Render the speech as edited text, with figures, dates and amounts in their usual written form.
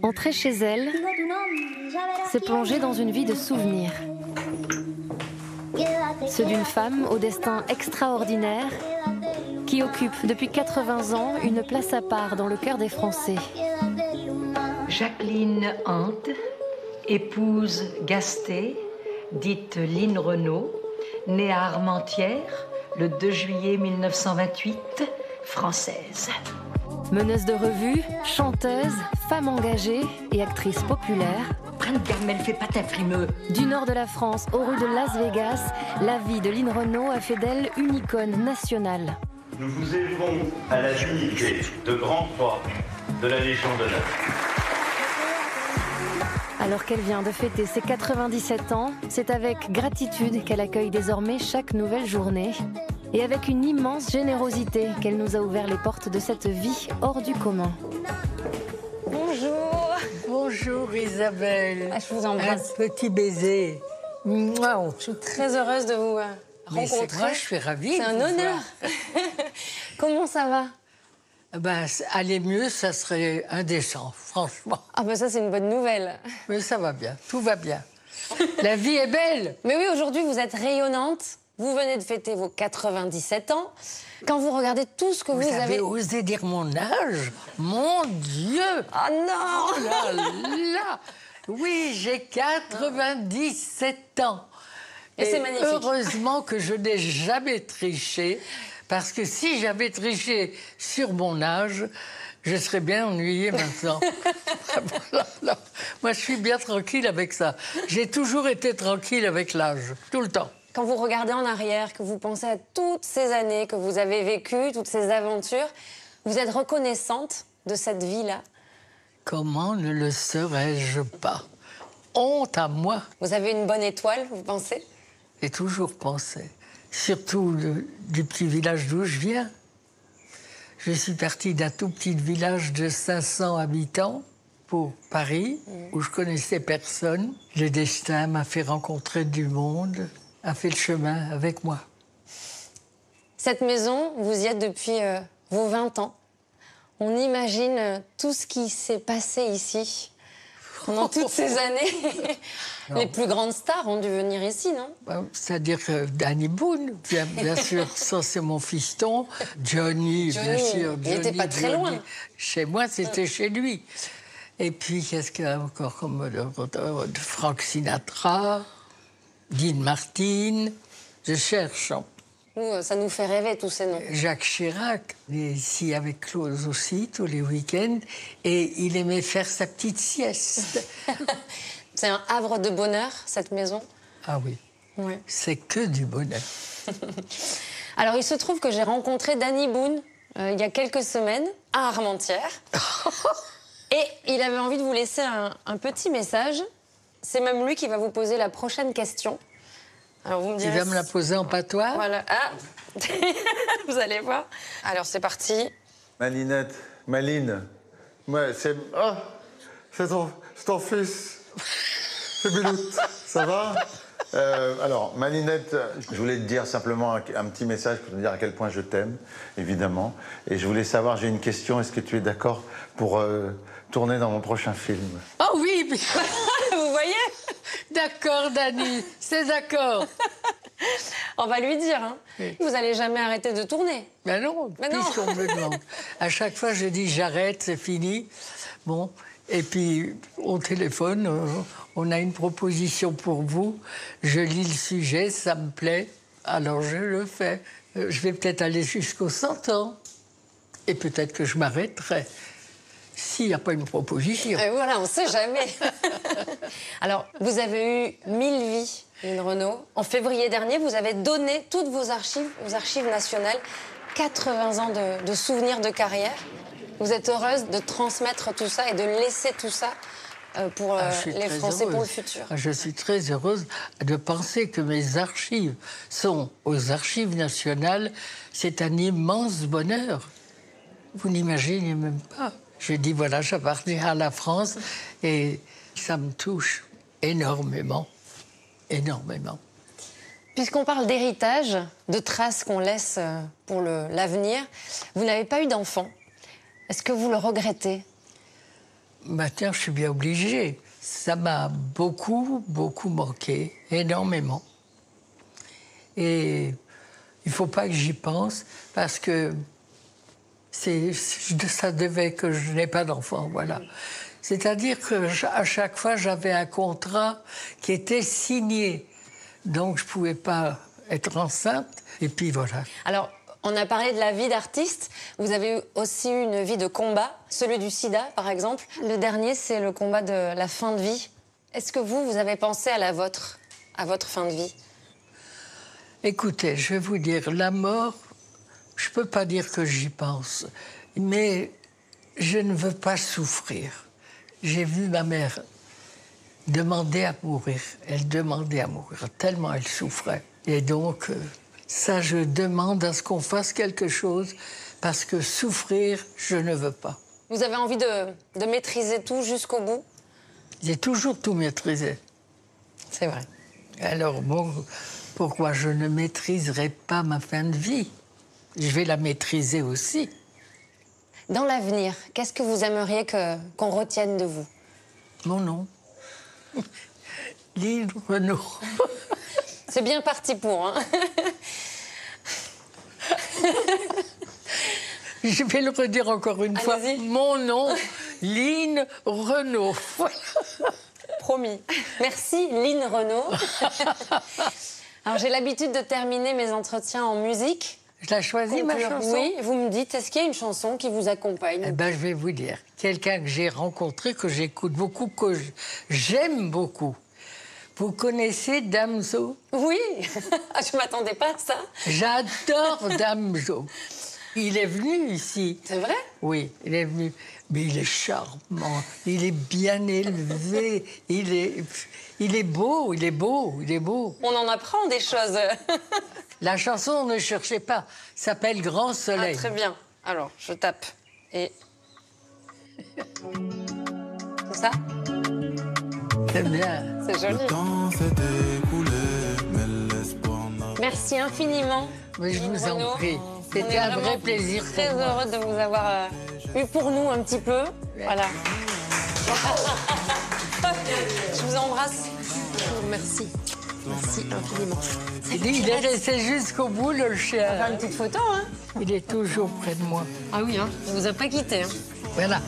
Entrer chez elle, c'est plonger dans une vie de souvenirs. Ceux d'une femme au destin extraordinaire qui occupe depuis 80 ans une place à part dans le cœur des Français. Jacqueline Hante, épouse Gastet, dite Line Renaud, née à Armentières le 2 juillet 1928, française. Meneuse de revue, chanteuse, femme engagée et actrice populaire. Prends garde, elle fait pas ta frimeux. Du nord de la France aux rues de Las Vegas, la vie de Line Renaud a fait d'elle une icône nationale. Nous vous élevons à la dignité de Grand Croix de la Légion d'honneur. Alors qu'elle vient de fêter ses 97 ans, c'est avec gratitude qu'elle accueille désormais chaque nouvelle journée. Et avec une immense générosité qu'elle nous a ouvert les portes de cette vie hors du commun. Bonjour. Bonjour Isabelle. Je vous embrasse. Un petit baiser. Mouah. Je suis très heureuse de vous rencontrer. Moi, je suis ravie. C'est un honneur. Comment ça va? Aller mieux, ça serait indécent, franchement. Ah ça, c'est une bonne nouvelle. Mais ça va bien, tout va bien. La vie est belle. Mais oui, aujourd'hui, vous êtes rayonnante. Vous venez de fêter vos 97 ans. Quand vous regardez tout ce que vous avez... Vous avez osé dire mon âge? Mon Dieu! Ah non! Oh là là! Oui, j'ai 97 ans. Et c'est magnifique. Heureusement que je n'ai jamais triché, parce que si j'avais triché sur mon âge, je serais bien ennuyée maintenant. Voilà. Moi, je suis bien tranquille avec ça. J'ai toujours été tranquille avec l'âge, tout le temps. Quand vous regardez en arrière, que vous pensez à toutes ces années que vous avez vécues, toutes ces aventures, vous êtes reconnaissante de cette vie-là? Comment ne le serais-je pas? Honte à moi. Vous avez une bonne étoile, vous pensez? J'ai toujours pensé. Surtout du petit village d'où je viens. Je suis partie d'un tout petit village de 500 habitants pour Paris, où je connaissais personne. Le destin m'a fait rencontrer du monde, a fait le chemin avec moi. Cette maison, vous y êtes depuis vos 20 ans. On imagine tout ce qui s'est passé ici pendant toutes ces années. Les plus grandes stars ont dû venir ici, non? C'est-à-dire Danny Boone, bien sûr, ça c'est mon fiston. Johnny, bien sûr. Il n'était pas très loin. Chez moi, c'était chez lui. Et puis, qu'est-ce qu'il y a encore comme Frank Sinatra, Dean Martin, je cherche. Nous, ça nous fait rêver, tous ces noms. Jacques Chirac, et ici avec Claude aussi, tous les week-ends, et il aimait faire sa petite sieste. C'est un havre de bonheur, cette maison? Ah oui, ouais. C'est que du bonheur. Alors, il se trouve que j'ai rencontré Danny Boone il y a quelques semaines, à Armentières. Et il avait envie de vous laisser un petit message. C'est même lui qui va vous poser la prochaine question. Alors vous me direz... Il va me la poser en patois? Voilà. Ah. Vous allez voir. Alors c'est parti. Malinette, Maline, ouais, c'est... Oh, c'est ton fils. C'est Bilout. Ça va? Alors, Malinette, je voulais te dire simplement un petit message pour te dire à quel point je t'aime, évidemment. Et je voulais savoir, j'ai une question, est-ce que tu es d'accord pour tourner dans mon prochain film? Oh oui, mais... Vous voyez? D'accord, Dani, c'est d'accord. On va lui dire, hein. Oui. Vous n'allez jamais arrêter de tourner. Ben non, puisqu'on me le demande. À chaque fois, je dis j'arrête, c'est fini. Bon, et puis au téléphone, on a une proposition pour vous. Je lis le sujet, ça me plaît, alors je le fais. Je vais peut-être aller jusqu'aux 100 ans. Et peut-être que je m'arrêterai. S'il n'y a pas une proposition. Et voilà, on ne sait jamais. Alors, vous avez eu 1000 vies, Line Renaud. En février dernier, vous avez donné toutes vos archives aux archives nationales. 80 ans de souvenirs de carrière. Vous êtes heureuse de transmettre tout ça et de laisser tout ça pour les Français, heureuse. Pour le futur. Je suis très heureuse de penser que mes archives sont aux archives nationales. C'est un immense bonheur. Vous n'imaginez même pas. Je dis, voilà, j'appartiens à la France et ça me touche énormément, énormément. Puisqu'on parle d'héritage, de traces qu'on laisse pour l'avenir, vous n'avez pas eu d'enfant. Est-ce que vous le regrettez? Bah tiens, je suis bien obligée. Ça m'a beaucoup, beaucoup manqué, énormément. Et il ne faut pas que j'y pense, parce que ça devait que je n'ai pas d'enfant, voilà. C'est-à-dire qu'à chaque fois, j'avais un contrat qui était signé. Donc, je ne pouvais pas être enceinte, et puis voilà. Alors, on a parlé de la vie d'artiste. Vous avez aussi eu une vie de combat, celui du sida, par exemple. Le dernier, c'est le combat de la fin de vie. Est-ce que vous avez pensé à votre fin de vie? Écoutez, je vais vous dire, la mort, je ne peux pas dire que j'y pense, mais je ne veux pas souffrir. J'ai vu ma mère demander à mourir. Elle demandait à mourir, tellement elle souffrait. Et donc, ça, je demande à ce qu'on fasse quelque chose, parce que souffrir, je ne veux pas. Vous avez envie de maîtriser tout jusqu'au bout? J'ai toujours tout maîtrisé. C'est vrai. Alors, bon, pourquoi je ne maîtriserai pas ma fin de vie? Je vais la maîtriser aussi. Dans l'avenir, qu'est-ce que vous aimeriez qu'on retienne de vous? Mon nom. Lynn Renaud. C'est bien parti pour, hein. Je vais le redire encore une fois. Mon nom, Lynn Renaud. Promis. Merci, Lynn Renaud. Alors, j'ai l'habitude de terminer mes entretiens en musique. Je l'ai choisi, ma chanson? Oui, vous me dites, est-ce qu'il y a une chanson qui vous accompagne? Eh ben, je vais vous dire. Quelqu'un que j'ai rencontré, que j'écoute beaucoup, que j'aime beaucoup. Vous connaissez Damso? Oui. Je ne m'attendais pas à ça. J'adore Damso. Il est venu ici. C'est vrai? Oui, il est venu. Mais il est charmant, il est bien élevé, il est beau, il est beau, il est beau. On en apprend des choses. La chanson, ne cherchez pas, s'appelle Grand Soleil. Ah, très bien. Alors, je tape. Et... C'est ça? C'est bien. C'est joli. Merci infiniment. Mais je vous Renaud. en prie. C'était un vrai plaisir pour très moi. heureux de vous avoir eu pour nous un petit peu. Voilà. Je vous embrasse. Merci. Merci infiniment. Il est resté jusqu'au bout, le On va chien. faire une petite photo, hein? Il est toujours près de moi. Ah oui, hein? Il vous a pas quitté, hein? Voilà.